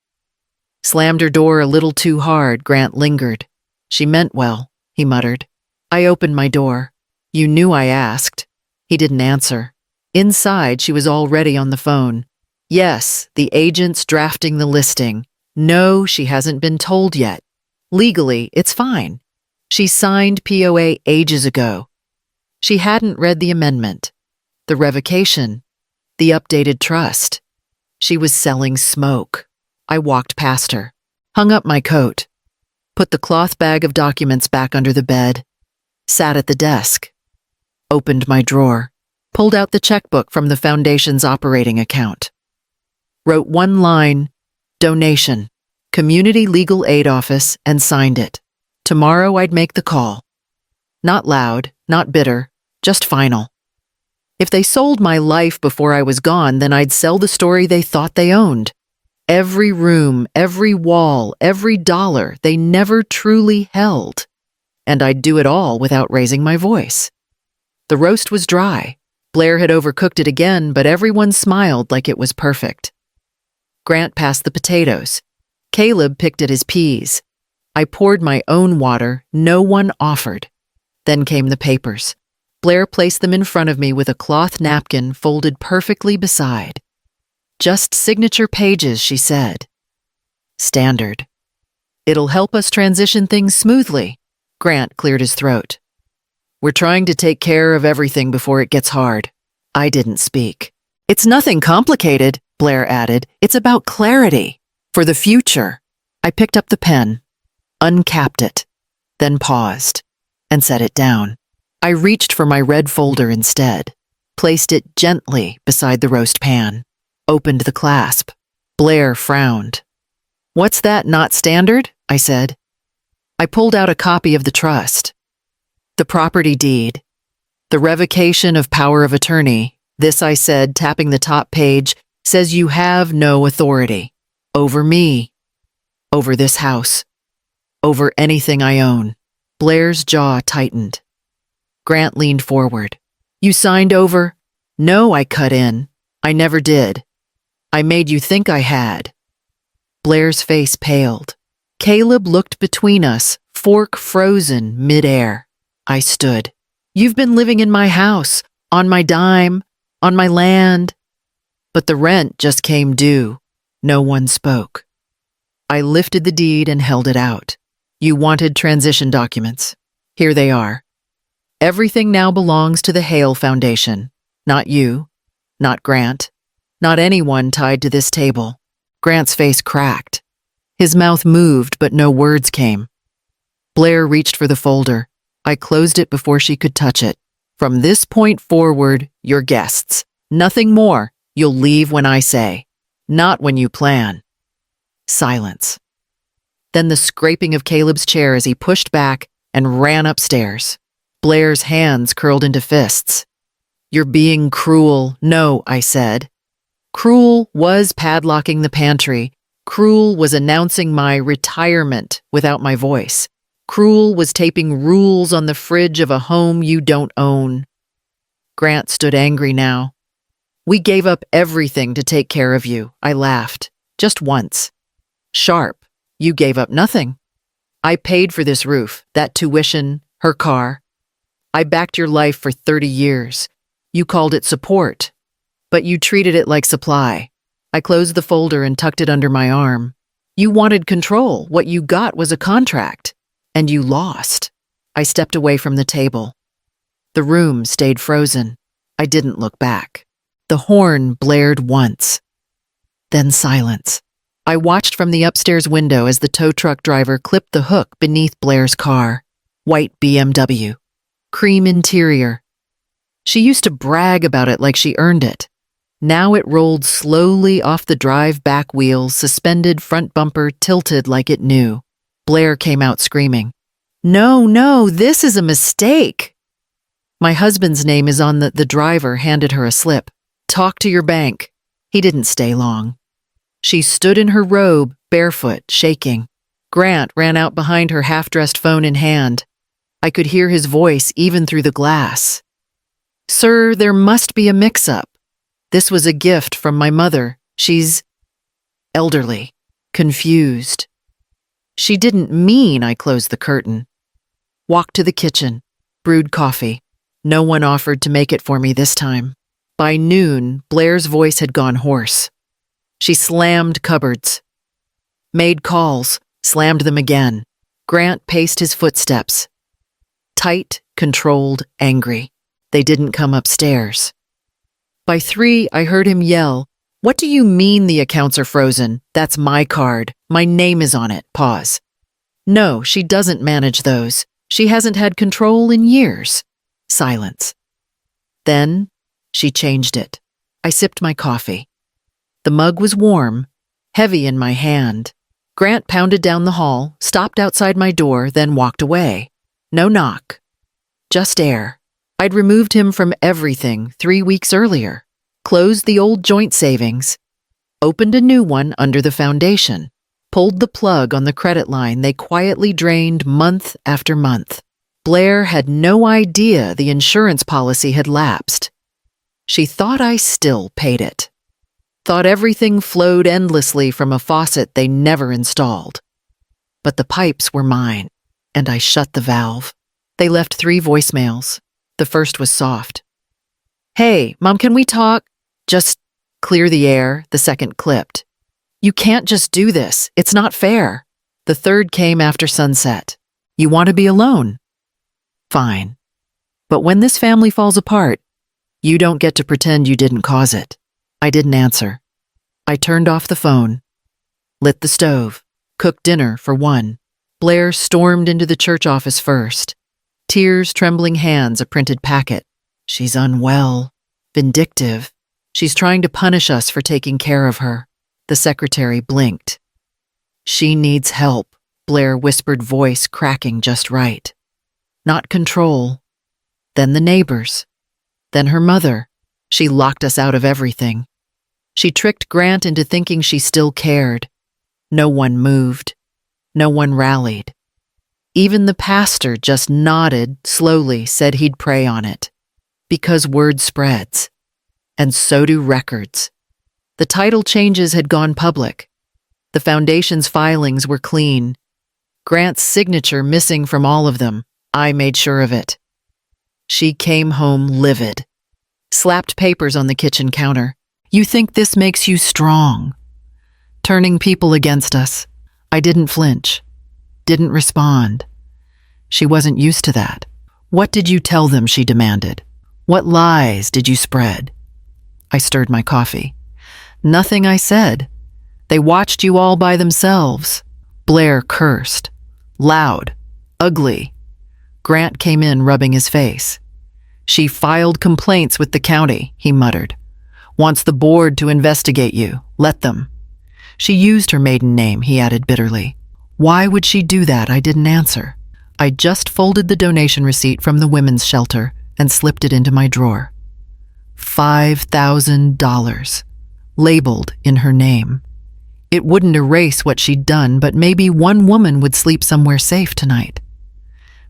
S1: Slammed her door a little too hard, Grant lingered. She meant well, he muttered. I opened my door. You knew I asked. He didn't answer. Inside, she was already on the phone. Yes, the agent's drafting the listing. No, she hasn't been told yet. Legally, it's fine. She signed POA ages ago. She hadn't read the amendment, the revocation, the updated trust. She was selling smoke. I walked past her, hung up my coat, put the cloth bag of documents back under the bed, sat at the desk, opened my drawer, pulled out the checkbook from the foundation's operating account, wrote one line, donation, Community Legal Aid Office, and signed it. Tomorrow I'd make the call. Not loud, not bitter, just final. If they sold my life before I was gone, then I'd sell the story they thought they owned. Every room, every wall, every dollar they never truly held. And I'd do it all without raising my voice. The roast was dry. Blair had overcooked it again, but everyone smiled like it was perfect. Grant passed the potatoes. Caleb picked at his peas. I poured my own water. No one offered. Then came the papers. Blair placed them in front of me with a cloth napkin folded perfectly beside. Just signature pages, she said. Standard. It'll help us transition things smoothly. Grant cleared his throat. We're trying to take care of everything before it gets hard. I didn't speak. It's nothing complicated, Blair added. It's about clarity. For the future. I picked up the pen, uncapped it, then paused, and set it down. I reached for my red folder instead, placed it gently beside the roast pan, opened the clasp. Blair frowned. What's that, not standard? I said. I pulled out a copy of the trust. The property deed. The revocation of power of attorney. This, I said, tapping the top page, says you have no authority. Over me. Over this house. Over anything I own. Blair's jaw tightened. Grant leaned forward. You signed over? No, I cut in. I never did. I made you think I had. Blair's face paled. Caleb looked between us, fork frozen midair. I stood. You've been living in my house, on my dime, on my land. But the rent just came due. No one spoke. I lifted the deed and held it out. You wanted transition documents. Here they are. Everything now belongs to the Hale Foundation. Not you, not Grant, not anyone tied to this table. Grant's face cracked. His mouth moved, but no words came. Blair reached for the folder. I closed it before she could touch it. From this point forward, you're guests. Nothing more. You'll leave when I say. Not when you plan. Silence. Then the scraping of Caleb's chair as he pushed back and ran upstairs. Blair's hands curled into fists. You're being cruel. No, I said. Cruel was padlocking the pantry. Cruel was announcing my retirement without my voice. Cruel was taping rules on the fridge of a home you don't own. Grant stood angry now. We gave up everything to take care of you. I laughed. Just once. Sharp. You gave up nothing. I paid for this roof, that tuition, her car. I backed your life for 30 years. You called it support, but you treated it like supply. I closed the folder and tucked it under my arm. You wanted control. What you got was a contract. And you lost. I stepped away from the table. The room stayed frozen. I didn't look back. The horn blared once. Then silence. I watched from the upstairs window as the tow truck driver clipped the hook beneath Blair's car. White BMW. Cream interior. She used to brag about it like she earned it. Now it rolled slowly off the drive back wheels, suspended front bumper tilted like it knew. Blair came out screaming. No, this is a mistake. My husband's name is on the driver handed her a slip. Talk to your bank. He didn't stay long. She stood in her robe, barefoot, shaking. Grant ran out behind her, half-dressed, phone in hand. I could hear his voice even through the glass. "Sir, there must be a mix-up. This was a gift from my mother. She's elderly, confused." She didn't mean I closed the curtain. Walked to the kitchen, brewed coffee. No one offered to make it for me this time. By noon, Blair's voice had gone hoarse. She slammed cupboards, made calls, slammed them again. Grant paced his footsteps. Tight, controlled, angry. They didn't come upstairs. By 3, I heard him yell, "What do you mean the accounts are frozen? That's my card. My name is on it." Pause. "No, she doesn't manage those. She hasn't had control in years." Silence. Then, she changed it. I sipped my coffee. The mug was warm, heavy in my hand. Grant pounded down the hall, stopped outside my door, then walked away. No knock. Just air. I'd removed him from everything 3 weeks earlier. Closed the old joint savings. Opened a new one under the foundation. Pulled the plug on the credit line they quietly drained month after month. Blair had no idea the insurance policy had lapsed. She thought I still paid it. Thought everything flowed endlessly from a faucet they never installed. But the pipes were mine, and I shut the valve. They left 3 voicemails. The first was soft. "Hey, Mom, can we talk? Just clear the air." The second clipped. "You can't just do this. It's not fair." The third came after sunset. "You want to be alone? Fine. But when this family falls apart, you don't get to pretend you didn't cause it." I didn't answer. I turned off the phone, lit the stove, cooked dinner for 1. Blair stormed into the church office first. Tears, trembling hands, a printed packet. "She's unwell, vindictive. She's trying to punish us for taking care of her." The secretary blinked. "She needs help," Blair whispered, voice cracking just right. "Not control." Then the neighbors. Then her mother. She locked us out of everything. She tricked Grant into thinking she still cared. No one moved. No one rallied. Even the pastor just nodded, slowly said he'd pray on it. Because word spreads. And so do records. The title changes had gone public. The foundation's filings were clean. Grant's signature missing from all of them. I made sure of it. She came home livid. Slapped papers on the kitchen counter. "You think this makes you strong?" Turning people against us. I didn't flinch. Didn't respond. She wasn't used to that. "What did you tell them?" she demanded. "What lies did you spread?" I stirred my coffee. "Nothing," I said. "They watched you all by themselves." Blair cursed. Loud. Ugly. Grant came in, rubbing his face. "She filed complaints with the county," he muttered. "Wants the board to investigate you. Let them." "She used her maiden name," he added bitterly. "Why would she do that?" I didn't answer. I just folded the donation receipt from the women's shelter and slipped it into my drawer. $5,000. Labeled in her name. It wouldn't erase what she'd done, but maybe one woman would sleep somewhere safe tonight.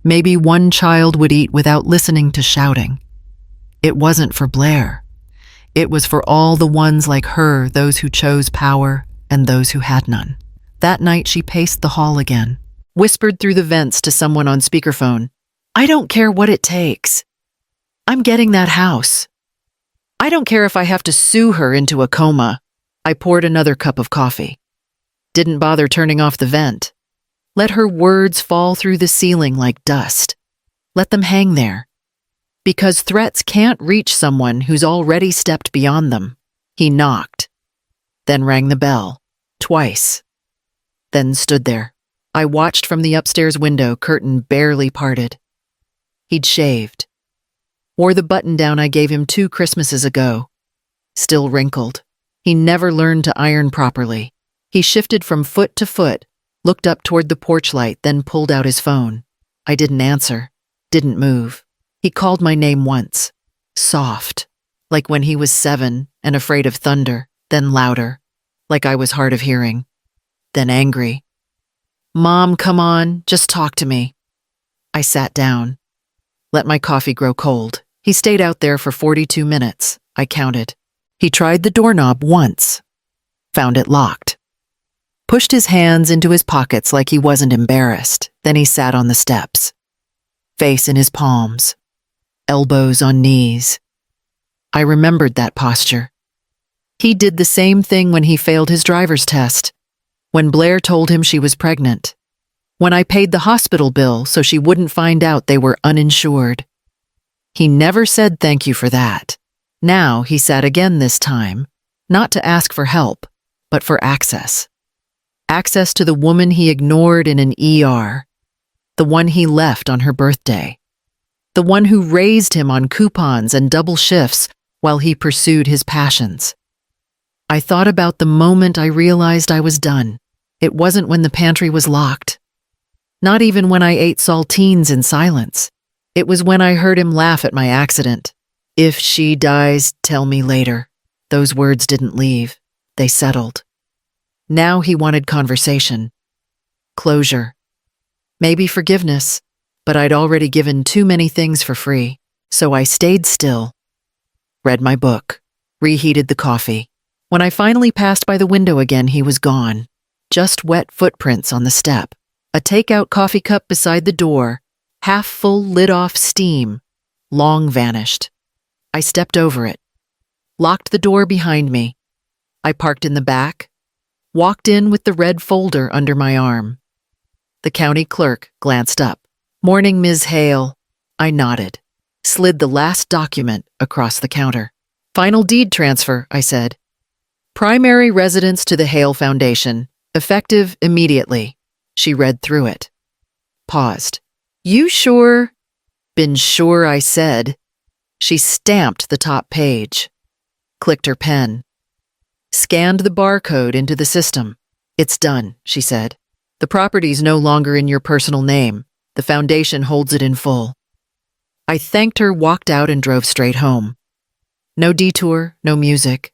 S1: Maybe one child would eat without listening to shouting. It wasn't for Blair. It was for all the ones like her, those who chose power and those who had none. That night she paced the hall again, whispered through the vents to someone on speakerphone, "I don't care what it takes. I'm getting that house. I don't care if I have to sue her into a coma." I poured another cup of coffee. Didn't bother turning off the vent. Let her words fall through the ceiling like dust. Let them hang there. Because threats can't reach someone who's already stepped beyond them. He knocked. Then rang the bell. Twice. Then stood there. I watched from the upstairs window, curtain barely parted. He'd shaved. Wore the button-down I gave him 2 Christmases ago. Still wrinkled. He never learned to iron properly. He shifted from foot to foot, looked up toward the porch light, then pulled out his phone. I didn't answer. Didn't move. He called my name once. Soft. Like when he was 7 and afraid of thunder. then louder, like I was hard of hearing, then angry. "Mom, come on, just talk to me." I sat down, let my coffee grow cold. He stayed out there for 42 minutes, I counted. He tried the doorknob once, found it locked. Pushed his hands into his pockets like he wasn't embarrassed, then he sat on the steps. Face in his palms, elbows on knees. I remembered that posture. He did the same thing when he failed his driver's test, when Blair told him she was pregnant, when I paid the hospital bill so she wouldn't find out they were uninsured. He never said thank you for that. Now he sat again this time, not to ask for help, but for access. Access to the woman he ignored in an ER, the one he left on her birthday, the one who raised him on coupons and double shifts while he pursued his passions. I thought about the moment I realized I was done. It wasn't when the pantry was locked. Not even when I ate saltines in silence. It was when I heard him laugh at my accident. "If she dies, tell me later." Those words didn't leave. They settled. Now he wanted conversation. Closure. Maybe forgiveness, but I'd already given too many things for free, so I stayed still. Read my book. Reheated the coffee. When I finally passed by the window again, he was gone. Just wet footprints on the step. A takeout coffee cup beside the door, half full lid-off steam, long vanished. I stepped over it. Locked the door behind me. I parked in the back. Walked in with the red folder under my arm. The county clerk glanced up. "Morning, Ms. Hale." I nodded. Slid the last document across the counter. "Final deed transfer," I said. "Primary residence to the Hale Foundation. Effective immediately." She read through it. Paused. "You sure?" "Been sure," I said. She stamped the top page. Clicked her pen. Scanned the barcode into the system. "It's done," she said. "The property's no longer in your personal name. The foundation holds it in full." I thanked her, walked out, and drove straight home. No detour, no music.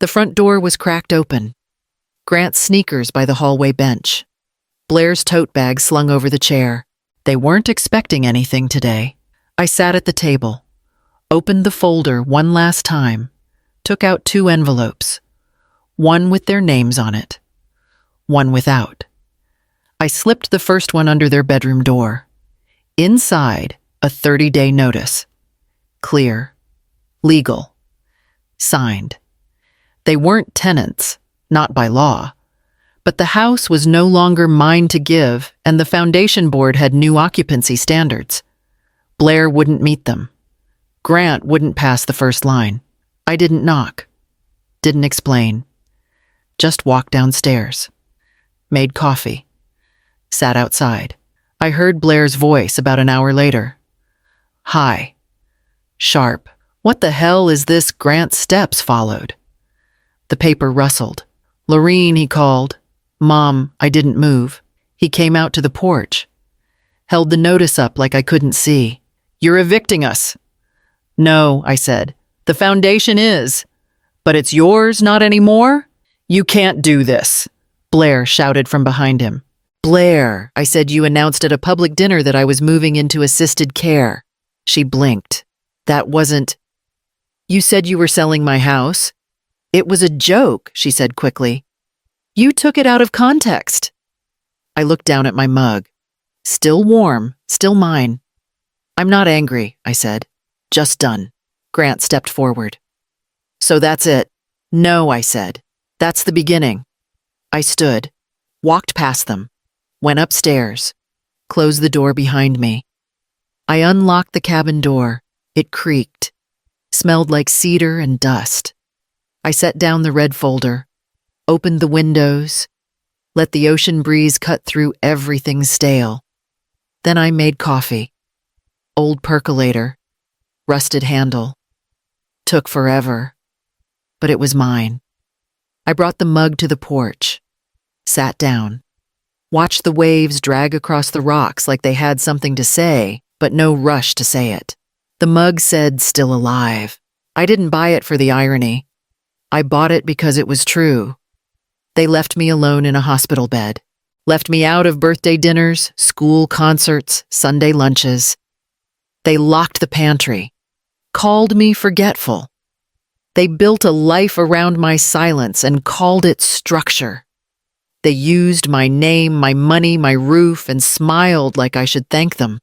S1: The front door was cracked open. Grant's sneakers by the hallway bench. Blair's tote bag slung over the chair. They weren't expecting anything today. I sat at the table, opened the folder one last time, took out 2 envelopes. One with their names on it, one without. I slipped the first one under their bedroom door. Inside, a 30-day notice. Clear. Legal. Signed. They weren't tenants, not by law. But the house was no longer mine to give, and the foundation board had new occupancy standards. Blair wouldn't meet them. Grant wouldn't pass the first line. I didn't knock. Didn't explain. Just walked downstairs. Made coffee. Sat outside. I heard Blair's voice about an hour later. "Hi." Sharp. "What the hell is this?" Grant's steps followed. The paper rustled. "Lorene," he called. "Mom, I didn't move." He came out to the porch. Held the notice up like I couldn't see. "You're evicting us." "No," I said. "The foundation is. But it's yours not anymore? You can't do this." Blair shouted from behind him. "Blair," I said, "you announced at a public dinner that I was moving into assisted care." She blinked. "That wasn't—" "You said you were selling my house." "It was a joke," she said quickly. "You took it out of context." I looked down at my mug. Still warm, still mine. "I'm not angry," I said. "Just done." Grant stepped forward. "So that's it?" "No," I said. "That's the beginning." I stood, walked past them, went upstairs, closed the door behind me. I unlocked the cabin door. It creaked, smelled like cedar and dust. I set down the red folder, opened the windows, let the ocean breeze cut through everything stale. Then I made coffee. Old percolator, rusted handle. Took forever, but it was mine. I brought the mug to the porch, sat down, watched the waves drag across the rocks like they had something to say, but no rush to say it. The mug said, "Still alive." I didn't buy it for the irony. I bought it because it was true. They left me alone in a hospital bed, left me out of birthday dinners, school concerts, Sunday lunches. They locked the pantry, called me forgetful. They built a life around my silence and called it structure. They used my name, my money, my roof, and smiled like I should thank them.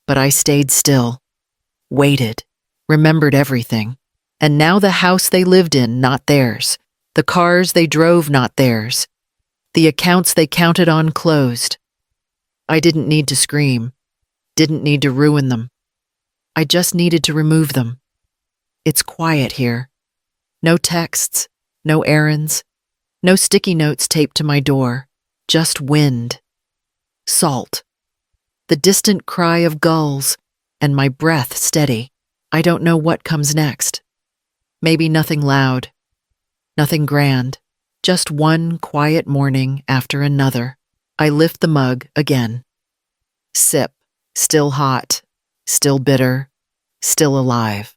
S1: But I stayed still, waited, remembered everything. And now the house they lived in, not theirs. The cars they drove, not theirs. The accounts they counted on, closed. I didn't need to scream, didn't need to ruin them. I just needed to remove them. It's quiet here. No texts, no errands, no sticky notes taped to my door, just wind, salt, the distant cry of gulls, and my breath steady. I don't know what comes next. Maybe nothing loud, nothing grand, just one quiet morning after another. I lift the mug again. Sip, still hot, still bitter, still alive.